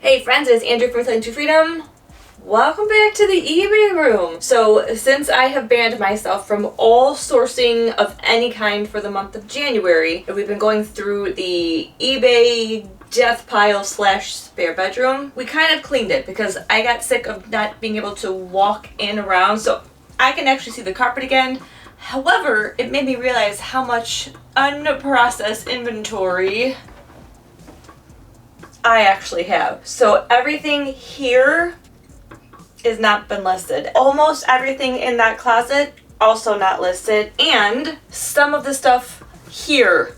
Hey friends, it's Andrew from Selling to Freedom. Welcome back to the eBay room. So since I have banned myself from all sourcing of any kind for the month of January, we've been going through the eBay death pile / spare bedroom. We kind of cleaned it because I got sick of not being able to walk in around, so I can actually see the carpet again. However, it made me realize how much unprocessed inventory I actually have. So everything here is not been listed. Almost everything in that closet also not listed, and some of the stuff here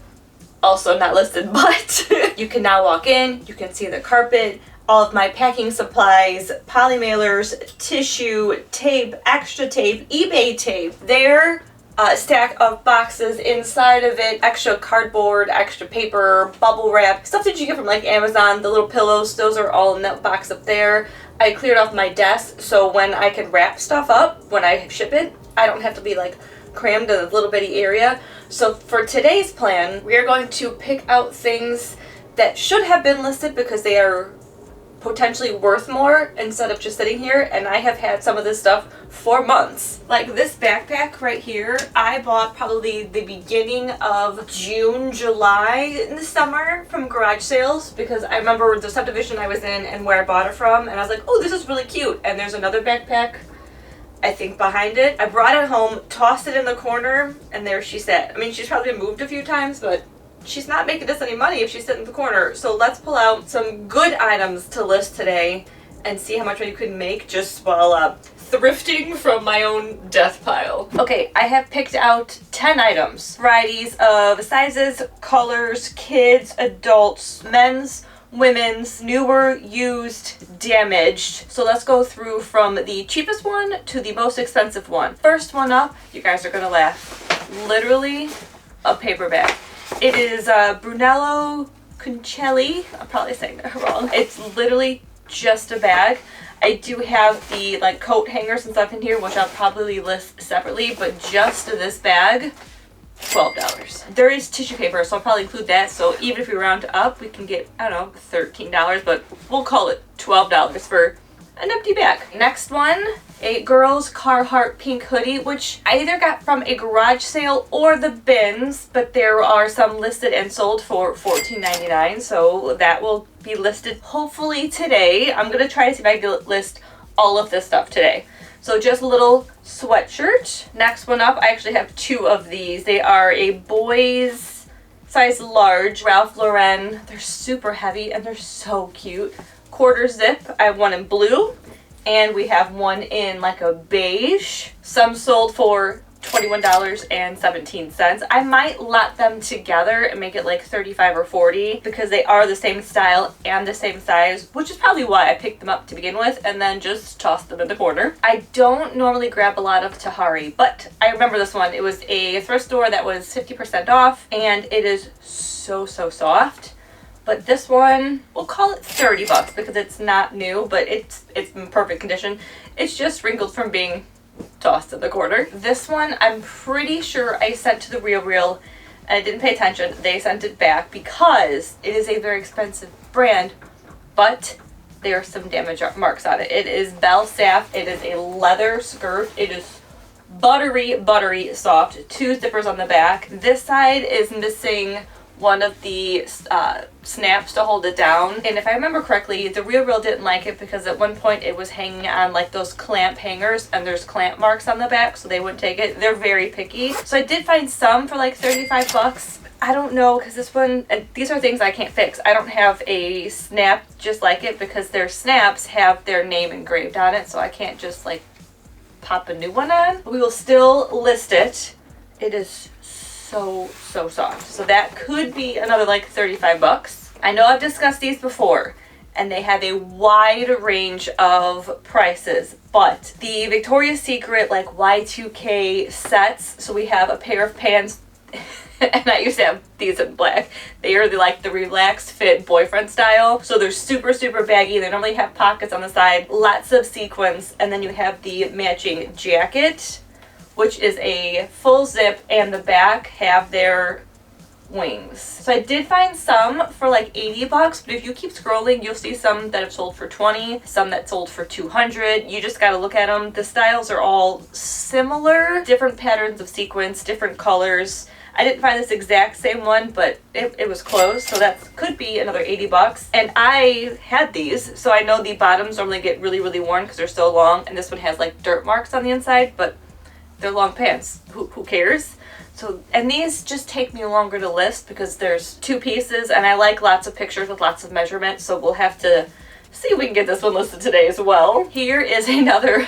also not listed, but you can now walk in, you can see the carpet, all of my packing supplies, poly mailers, tissue, tape, extra tape, eBay tape. There, a stack of boxes inside of it, extra cardboard, extra paper, bubble wrap, stuff that you get from like Amazon, the little pillows, those are all in that box up there. I cleared off my desk so when I can wrap stuff up, when I ship it, I don't have to be like crammed in a little bitty area. So for today's plan, we are going to pick out things that should have been listed because they are potentially worth more instead of just sitting here, and I have had some of this stuff for months. Like this backpack right here, I bought probably the beginning of June, July in the summer from garage sales because I remember the subdivision I was in and where I bought it from, and I was like, oh, this is really cute. And there's another backpack, I think, behind it. I brought it home, tossed it in the corner, and there she sat. I mean, she's probably moved a few times, but she's not making us any money if she's sitting in the corner. So let's pull out some good items to list today and see how much money you could make just while thrifting from my own death pile. Okay, I have picked out 10 items. Varieties of sizes, colors, kids, adults, men's, women's, newer, used, damaged. So let's go through from the cheapest one to the most expensive one. First one up, you guys are gonna laugh. Literally a paper bag. It is Brunello Cucinelli. I'm probably saying that wrong. It's literally just a bag. I do have the like coat hangers and stuff in here, which I'll probably list separately, but just this bag, $12. There is tissue paper, so I'll probably include that. So even if we round up, we can get, I don't know, $13, but we'll call it $12 for an empty bag. Next one, a girl's Carhartt pink hoodie, which I either got from a garage sale or the bins, but there are some listed and sold for $14.99, so that will be listed hopefully today. I'm gonna try to see if I can list all of this stuff today. So just a little sweatshirt. Next one up, I actually have two of these. They are a boys size large, Ralph Lauren. They're super heavy and they're so cute. Quarter zip. I have one in blue, and we have one in like a beige. Some sold for $21.17. I might lot them together and make it like $35 or $40 because they are the same style and the same size, which is probably why I picked them up to begin with and then just tossed them in the corner. I don't normally grab a lot of Tahari, but I remember this one. It was a thrift store that was 50% off, and it is so soft. But this one, we'll call it $30 because it's not new, but it's in perfect condition. It's just wrinkled from being tossed in the corner. This one, I'm pretty sure I sent to the RealReal and I didn't pay attention. They sent it back because it is a very expensive brand, but there are some damage marks on it. It is Belle Saff. It is a leather skirt. It is buttery soft. Two zippers on the back. This side is missing one of the snaps to hold it down, and if I remember correctly, the RealReal didn't like it because at one point it was hanging on like those clamp hangers and there's clamp marks on the back, so they wouldn't take it. They're very picky. So I did find some for like $35. I don't know, because this one, and these are things I can't fix. I don't have a snap just like it because their snaps have their name engraved on it, so I can't just like pop a new one on. We will still list it. It is so soft. So that could be another like $35. I know I've discussed these before and they have a wide range of prices, but the Victoria's Secret like Y2K sets, so we have a pair of pants and I used to have these in black. They are like the relaxed fit boyfriend style, so they're super baggy. They normally have pockets on the side, lots of sequins, and then you have the matching jacket, which is a full zip, and the back have their wings. So I did find some for like 80 bucks, but if you keep scrolling, you'll see some that have sold for 20, some that sold for 200. You just gotta look at them. The styles are all similar, different patterns of sequins, different colors. I didn't find this exact same one, but it was close, so that could be another 80 bucks. And I had these, so I know the bottoms normally get really, really worn because they're so long, and this one has like dirt marks on the inside, but they're long pants. Who cares? So, and these just take me longer to list because there's 2 pieces, and I like lots of pictures with lots of measurements, so we'll have to see if we can get this one listed today as well. Here is another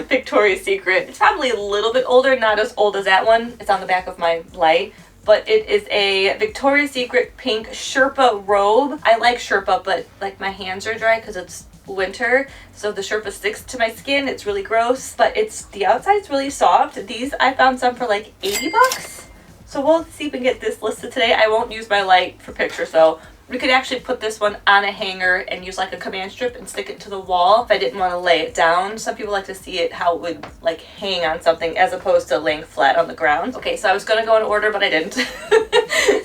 Victoria's Secret. It's probably a little bit older, not as old as that one. It's on the back of my light, but it is a Victoria's Secret pink Sherpa robe. I like Sherpa, but like my hands are dry because it's winter, so the Sherpa sticks to my skin. It's really gross, but the outside's really soft. These, I found some for like 80 bucks. So we'll see if we can get this listed today. I won't use my light for pictures though. We could actually put this one on a hanger and use like a command strip and stick it to the wall if I didn't want to lay it down. Some people like to see it how it would like hang on something as opposed to laying flat on the ground. Okay, so I was gonna go in order, but I didn't.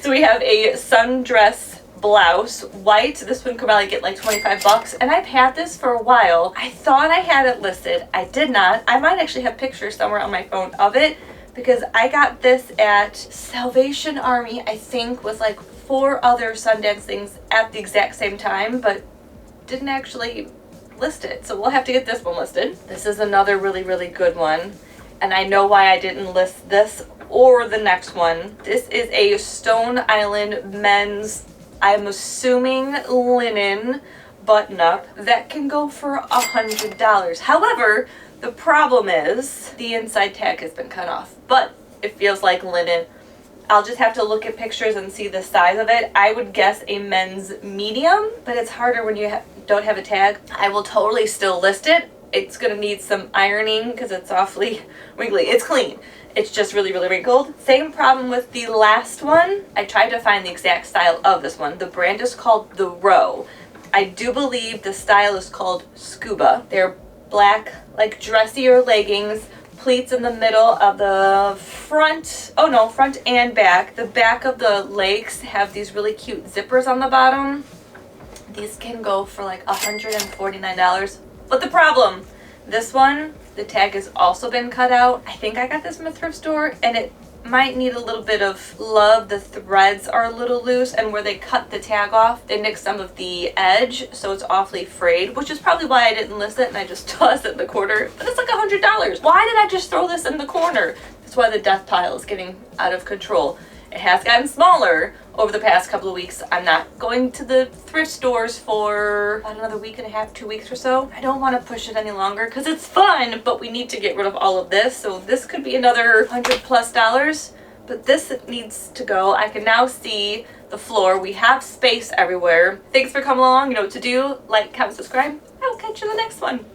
So we have a sundress blouse, white. This one could probably get like 25 bucks, and I've had this for a while. I thought I had it listed. I did not. I might actually have pictures somewhere on my phone of it because I got this at Salvation Army, I think, with like 4 other Sundance things at the exact same time, but didn't actually list it. So we'll have to get this one listed. This is another really, really good one, and I know why I didn't list this or the next one. This is a Stone Island men's, I'm assuming linen button-up that can go for $100. However, the problem is the inside tag has been cut off, but it feels like linen. I'll just have to look at pictures and see the size of it. I would guess a men's medium, but it's harder when you don't have a tag. I will totally still list it. It's gonna need some ironing because it's awfully wrinkly. It's clean. It's just really, really wrinkled. Same problem with the last one. I tried to find the exact style of this one. The brand is called The Row. I do believe the style is called Scuba. They're black, like dressier leggings, pleats in the middle of the front. Oh no, front and back. The back of the legs have these really cute zippers on the bottom. These can go for like $149. But the problem, this one, the tag has also been cut out. I think I got this from a thrift store, and it might need a little bit of love. The threads are a little loose, and where they cut the tag off, they nicked some of the edge, so it's awfully frayed, which is probably why I didn't list it and I just tossed it in the corner. But it's like $100. Why did I just throw this in the corner? That's why the death pile is getting out of control. It has gotten smaller over the past couple of weeks. I'm not going to the thrift stores for about another week and a half, 2 weeks or so. I don't want to push it any longer because it's fun, but we need to get rid of all of this. So this could be another $100+, but this needs to go. I can now see the floor. We have space everywhere. Thanks for coming along. You know what to do. Like, comment, subscribe. I will catch you in the next one.